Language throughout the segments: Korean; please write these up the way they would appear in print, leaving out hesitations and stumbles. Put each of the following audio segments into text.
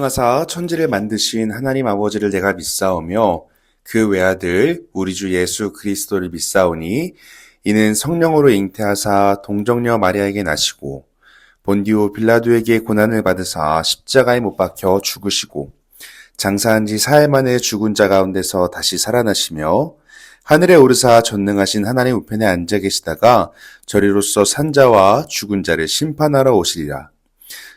전능하사 천지를 만드신 하나님 아버지를 내가 믿사오며 그 외아들 우리 주 예수 그리스도를 믿사오니 이는 성령으로 잉태하사 동정녀 마리아에게 나시고 본디오 빌라도에게 고난을 받으사 십자가에 못 박혀 죽으시고 장사한 지 사흘 만에 죽은 자 가운데서 다시 살아나시며 하늘에 오르사 전능하신 하나님 우편에 앉아 계시다가 저리로서 산자와 죽은 자를 심판하러 오시리라.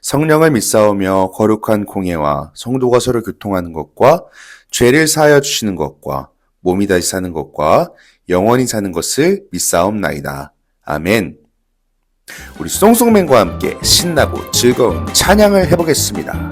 성령을 믿사오며 거룩한 공예와 성도가 서로 교통하는 것과 죄를 사하여 주시는 것과 몸이 다시 사는 것과 영원히 사는 것을 믿사옵나이다. 아멘. 우리 송송맨과 함께 신나고 즐거운 찬양을 해보겠습니다.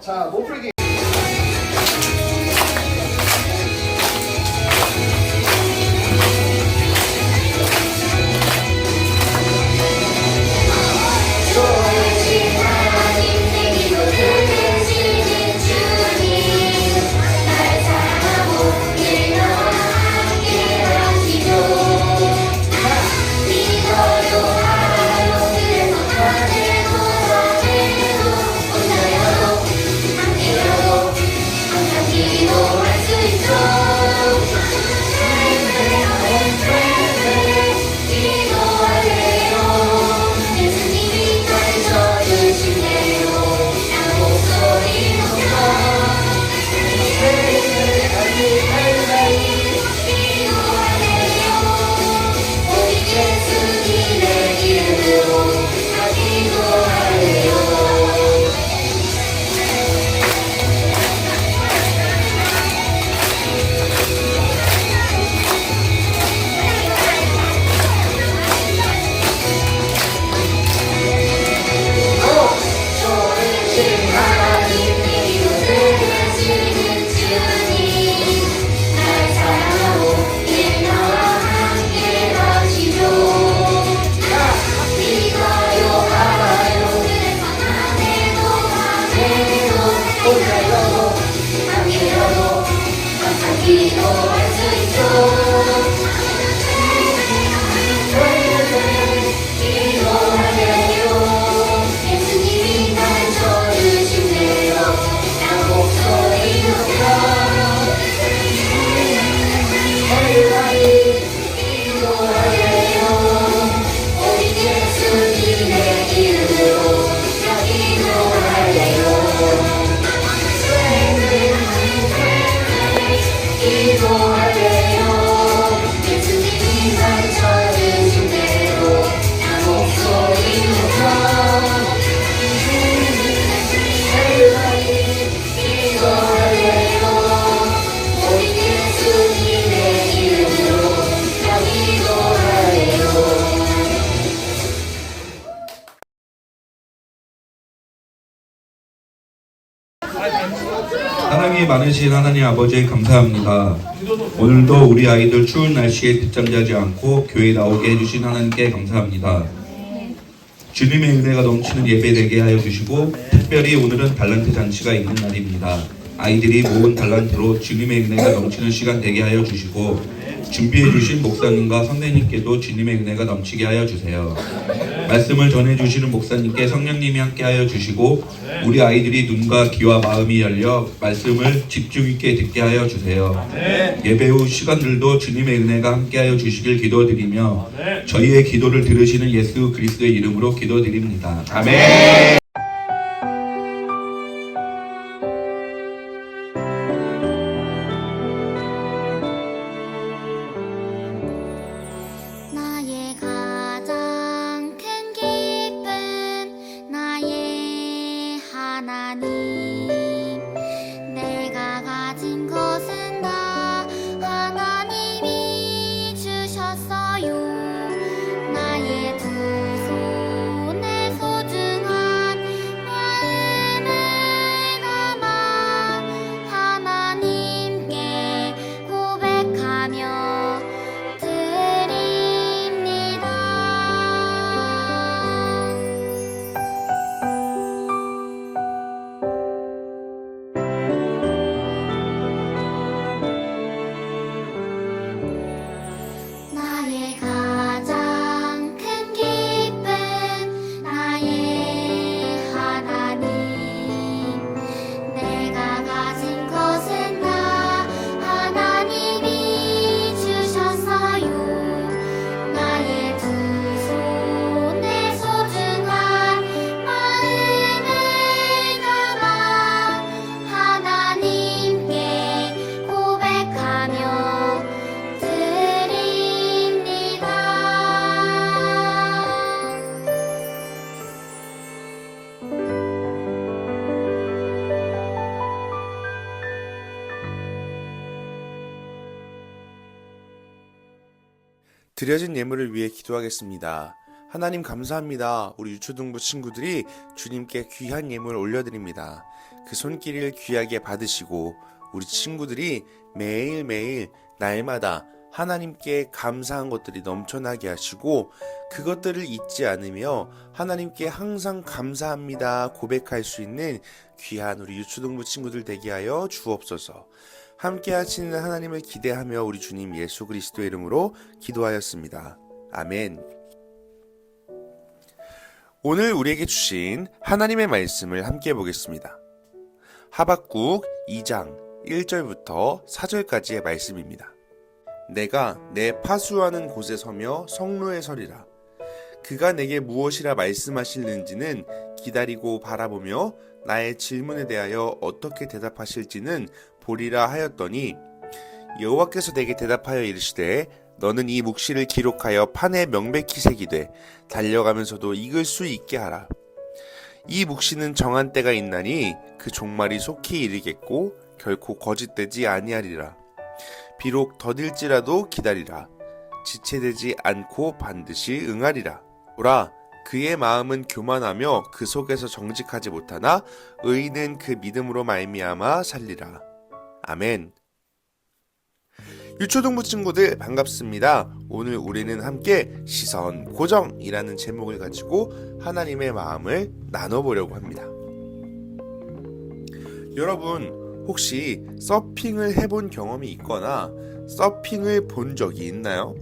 자, 몸풀기. 사랑이 많으신 하나님 아버지 감사합니다. 오늘도 우리 아이들 추운 날씨에 늦잠 자지 않고 교회 나오게 해주신 하나님께 감사합니다. 주님의 은혜가 넘치는 예배 되게 하여 주시고 특별히 오늘은 달란트 잔치가 있는 날입니다. 아이들이 모은 달란트로 주님의 은혜가 넘치는 시간 되게 하여 주시고 준비해 주신 목사님과 선생님께도 주님의 은혜가 넘치게 하여 주세요. 말씀을 전해 주시는 목사님께 성령님이 함께 하여 주시고 우리 아이들이 눈과 귀와 마음이 열려 말씀을 집중 있게 듣게 하여 주세요. 예배 후 시간들도 주님의 은혜가 함께 하여 주시길 기도드리며 저희의 기도를 들으시는 예수 그리스도의 이름으로 기도드립니다. 아멘. 나의 가장 큰 기쁨 나의 하나님 내가 가진 것은 다 하나님이 주셨어요 나의 두 손에 소중한 마음을 담아 하나님께 고백하며 드립니다. 나의 가장 큰 기쁨 나의 하나님 내가 가진 것은 다 하나님이 주셨어요 나의 두 손에 소중한 마음을 담아 하나님께 고백하며 드립니다. 드려진 예물을 위해 기도하겠습니다. 하나님 감사합니다. 우리 유초등부 친구들이 주님께 귀한 예물을 올려드립니다. 그 손길을 귀하게 받으시고 우리 친구들이 매일매일 날마다 하나님께 감사한 것들이 넘쳐나게 하시고 그것들을 잊지 않으며 하나님께 항상 감사합니다 고백할 수 있는 귀한 우리 유초등부 친구들 되게 하여 주옵소서. 함께 하시는 하나님을 기대하며 우리 주님 예수 그리스도의 이름으로 기도하였습니다. 아멘. 오늘 우리에게 주신 하나님의 말씀을 함께 보겠습니다. 하박국 2장 1절부터 4절까지의 말씀입니다. 내가 내 파수하는 곳에 서며 성로에 서리라. 그가 내게 무엇이라 말씀하실는지는 기다리고 바라보며 나의 질문에 대하여 어떻게 대답하실지는 보리라 하였더니 여호와께서 내게 대답하여 이르시되 너는 이 묵시를 기록하여 판에 명백히 새기되 달려가면서도 읽을 수 있게 하라. 이 묵시는 정한 때가 있나니 그 종말이 속히 이르겠고 결코 거짓되지 아니하리라. 비록 더딜지라도 기다리라. 지체되지 않고 반드시 응하리라. 오라 그의 마음은 교만하며 그 속에서 정직하지 못하나 의인은 그 믿음으로 말미암아 살리라. 아멘. 유초등부 친구들 반갑습니다. 오늘 우리는 함께 시선 고정이라는 제목을 가지고 하나님의 마음을 나눠보려고 합니다. 여러분 혹시 서핑을 해본 경험이 있거나 서핑을 본 적이 있나요?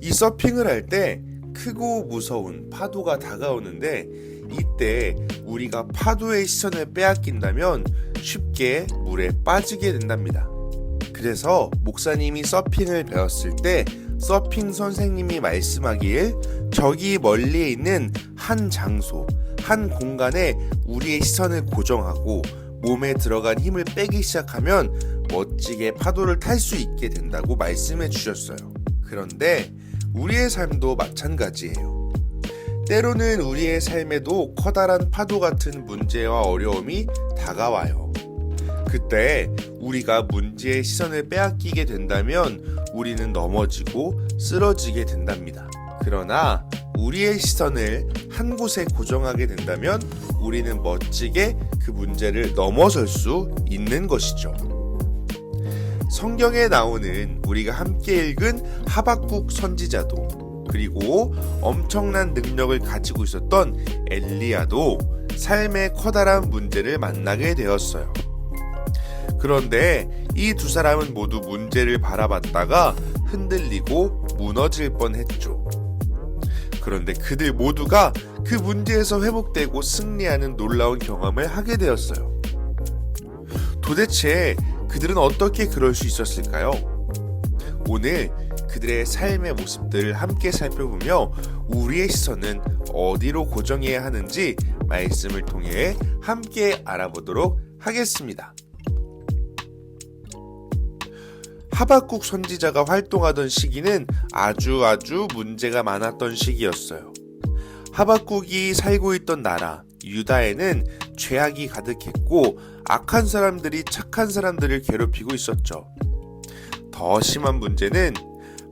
이 서핑을 할 때 크고 무서운 파도가 다가오는데 이때 우리가 파도의 시선을 빼앗긴다면 쉽게 물에 빠지게 된답니다. 그래서 목사님이 서핑을 배웠을 때 서핑 선생님이 말씀하길 저기 멀리에 있는 한 장소, 한 공간에 우리의 시선을 고정하고 몸에 들어간 힘을 빼기 시작하면 멋지게 파도를 탈 수 있게 된다고 말씀해 주셨어요. 그런데 우리의 삶도 마찬가지예요. 때로는 우리의 삶에도 커다란 파도 같은 문제와 어려움이 다가와요. 그때 우리가 문제의 시선을 빼앗기게 된다면 우리는 넘어지고 쓰러지게 된답니다. 그러나 우리의 시선을 한 곳에 고정하게 된다면 우리는 멋지게 그 문제를 넘어설 수 있는 것이죠. 성경에 나오는 우리가 함께 읽은 하박국 선지자도 그리고 엄청난 능력을 가지고 있었던 엘리야도 삶의 커다란 문제를 만나게 되었어요. 그런데 이 두 사람은 모두 문제를 바라봤다가 흔들리고 무너질 뻔했죠. 그런데 그들 모두가 그 문제에서 회복되고 승리하는 놀라운 경험을 하게 되었어요. 도대체 그들은 어떻게 그럴 수 있었을까요? 오늘 그들의 삶의 모습들을 함께 살펴보며 우리의 시선은 어디로 고정해야 하는지 말씀을 통해 함께 알아보도록 하겠습니다. 하박국 선지자가 활동하던 시기는 아주 문제가 많았던 시기였어요. 하박국이 살고 있던 나라 유다에는 죄악이 가득했고 악한 사람들이 착한 사람들을 괴롭히고 있었죠. 더 심한 문제는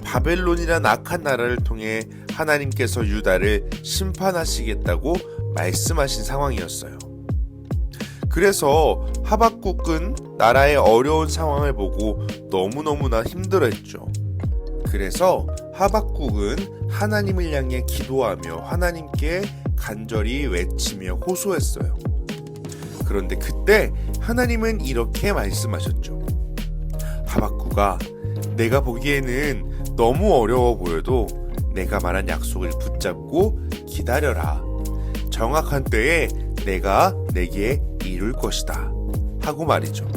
바벨론이란 악한 나라를 통해 하나님께서 유다를 심판하시겠다고 말씀하신 상황이었어요. 그래서 하박국은 나라의 어려운 상황을 보고 너무너무나 힘들어했죠. 그래서 하박국은 하나님을 향해 기도하며 하나님께 간절히 외치며 호소했어요. 그런데 그때 하나님은 이렇게 말씀하셨죠. 하박국아, 내가 보기에는 너무 어려워 보여도 내가 말한 약속을 붙잡고 기다려라. 정확한 때에 내가 내게 이룰 것이다. 하고 말이죠.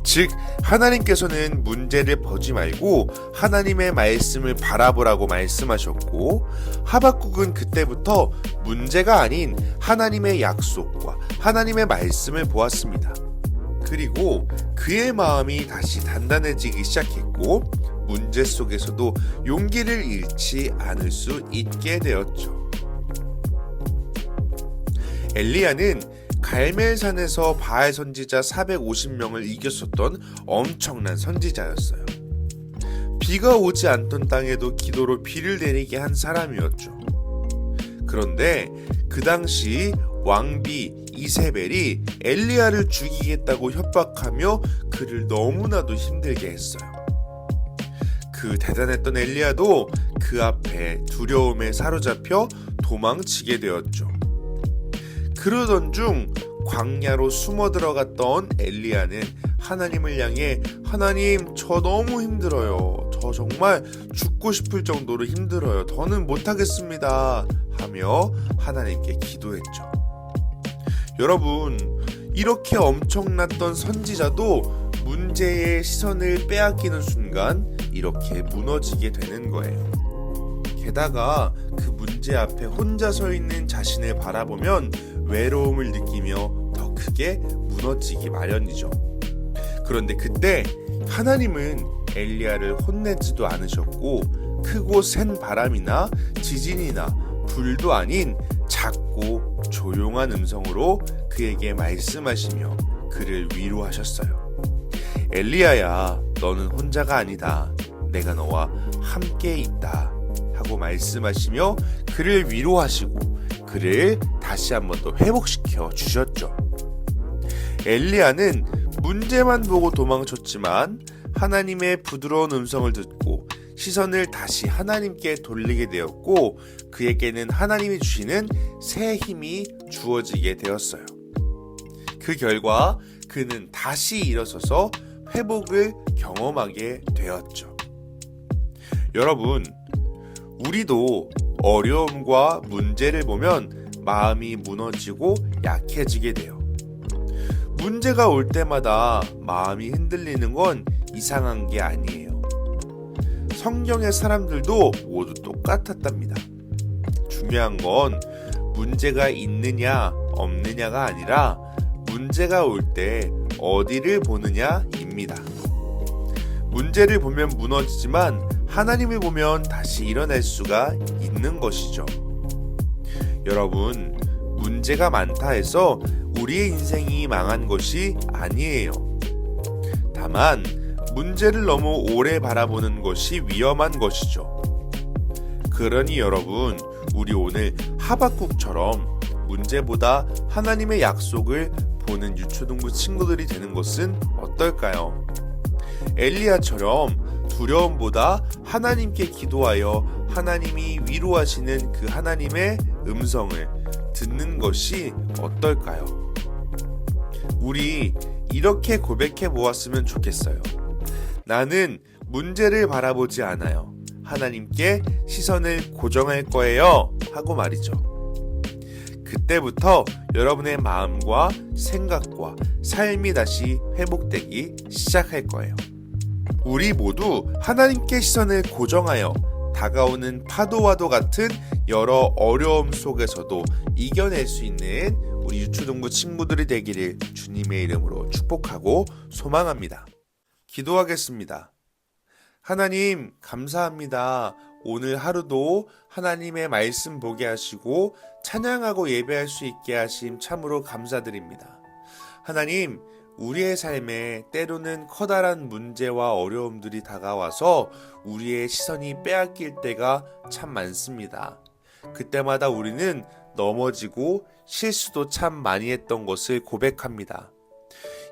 즉 하나님께서는 문제를 보지 말고 하나님의 말씀을 바라보라고 말씀하셨고, 하박국은 그때부터 문제가 아닌 하나님의 약속과 하나님의 말씀을 보았습니다. 그리고 그의 마음이 다시 단단해지기 시작했고 문제 속에서도 용기를 잃지 않을 수 있게 되었죠. 엘리야는 갈멜산에서 바알 선지자 450명을 이겼었던 엄청난 선지자였어요. 비가 오지 않던 땅에도 기도로 비를 내리게 한 사람이었죠. 그런데 그 당시 왕비 이세벨이 엘리야를 죽이겠다고 협박하며 그를 너무나도 힘들게 했어요. 그 대단했던 엘리야도 그 앞에 두려움에 사로잡혀 도망치게 되었죠. 그러던 중 광야로 숨어 들어갔던 엘리야는 하나님을 향해 하나님, 저 너무 힘들어요. 저 정말 죽고 싶을 정도로 힘들어요. 더는 못하겠습니다. 하며 하나님께 기도했죠. 여러분, 이렇게 엄청났던 선지자도 문제의 시선을 빼앗기는 순간 이렇게 무너지게 되는 거예요. 게다가 그 문제 앞에 혼자 서 있는 자신을 바라보면 외로움을 느끼며 더 크게 무너지기 마련이죠. 그런데 그때 하나님은 엘리야를 혼내지도 않으셨고 크고 센 바람이나 지진이나 불도 아닌 작고 조용한 음성으로 그에게 말씀하시며 그를 위로하셨어요. 엘리야야, 너는 혼자가 아니다. 내가 너와 함께 있다. 하고 말씀하시며 그를 위로하시고 그를 다시 한번 더 회복시켜 주셨죠. 엘리야는 문제만 보고 도망쳤지만 하나님의 부드러운 음성을 듣고 시선을 다시 하나님께 돌리게 되었고 그에게는 하나님이 주시는 새 힘이 주어지게 되었어요. 그 결과 그는 다시 일어서서 회복을 경험하게 되었죠. 여러분, 우리도 어려움과 문제를 보면 마음이 무너지고 약해지게 돼요. 문제가 올 때마다 마음이 흔들리는 건 이상한 게 아니에요. 성경의 사람들도 모두 똑같았답니다. 중요한 건 문제가 있느냐 없느냐가 아니라 문제가 올 때 어디를 보느냐입니다. 문제를 보면 무너지지만 하나님을 보면 다시 일어날 수가 있는 것이죠. 여러분, 문제가 많다 해서 우리의 인생이 망한 것이 아니에요. 다만 문제를 너무 오래 바라보는 것이 위험한 것이죠. 그러니 여러분, 우리 오늘 하박국처럼 문제보다 하나님의 약속을 보는 유초등부 친구들이 되는 것은 어떨까요? 엘리야처럼 두려움보다 하나님께 기도하여 하나님이 위로하시는 그 하나님의 음성을 듣는 것이 어떨까요? 우리 이렇게 고백해 보았으면 좋겠어요. 나는 문제를 바라보지 않아요. 하나님께 시선을 고정할 거예요. 하고 말이죠. 그때부터 여러분의 마음과 생각과 삶이 다시 회복되기 시작할 거예요. 우리 모두 하나님께 시선을 고정하여 다가오는 파도와도 같은 여러 어려움 속에서도 이겨낼 수 있는 우리 유초동부 친구들이 되기를 주님의 이름으로 축복하고 소망합니다. 기도하겠습니다. 하나님, 감사합니다. 오늘 하루도 하나님의 말씀 보게 하시고 찬양하고 예배할 수 있게 하심 참으로 감사드립니다. 하나님, 우리의 삶에 때로는 커다란 문제와 어려움들이 다가와서 우리의 시선이 빼앗길 때가 참 많습니다. 그때마다 우리는 넘어지고 실수도 참 많이 했던 것을 고백합니다.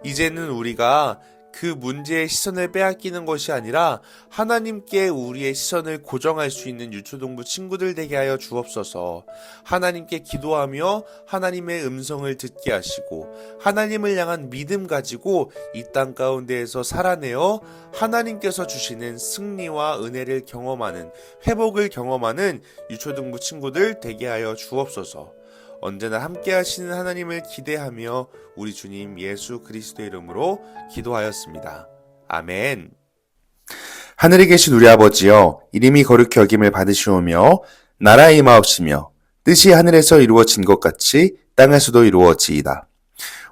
이제는 우리가 그 문제의 시선을 빼앗기는 것이 아니라 하나님께 우리의 시선을 고정할 수 있는 유초동부 친구들 되게 하여 주옵소서. 하나님께 기도하며 하나님의 음성을 듣게 하시고 하나님을 향한 믿음 가지고 이 땅 가운데에서 살아내어 하나님께서 주시는 승리와 은혜를 경험하는, 회복을 경험하는 유초동부 친구들 되게 하여 주옵소서. 언제나 함께 하시는 하나님을 기대하며 우리 주님 예수 그리스도의 이름으로 기도하였습니다. 아멘. 하늘에 계신 우리 아버지여, 이름이 거룩히 여김을 받으시오며 나라의 임하옵시며 뜻이 하늘에서 이루어진 것 같이 땅에서도 이루어지이다.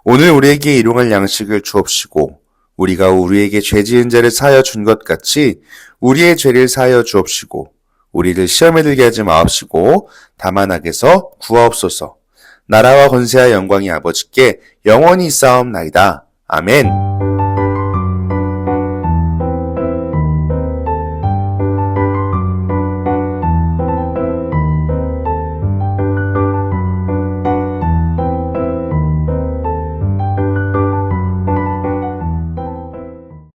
오늘 우리에게 일용할 양식을 주옵시고 우리가 우리에게 죄 지은 자를 사하여 준 것 같이 우리의 죄를 사하여 주옵시고 우리를 시험에 들게 하지 마옵시고 다만 악에서 구하옵소서. 나라와 권세와 영광이 아버지께 영원히 있사옵나이다. 아멘.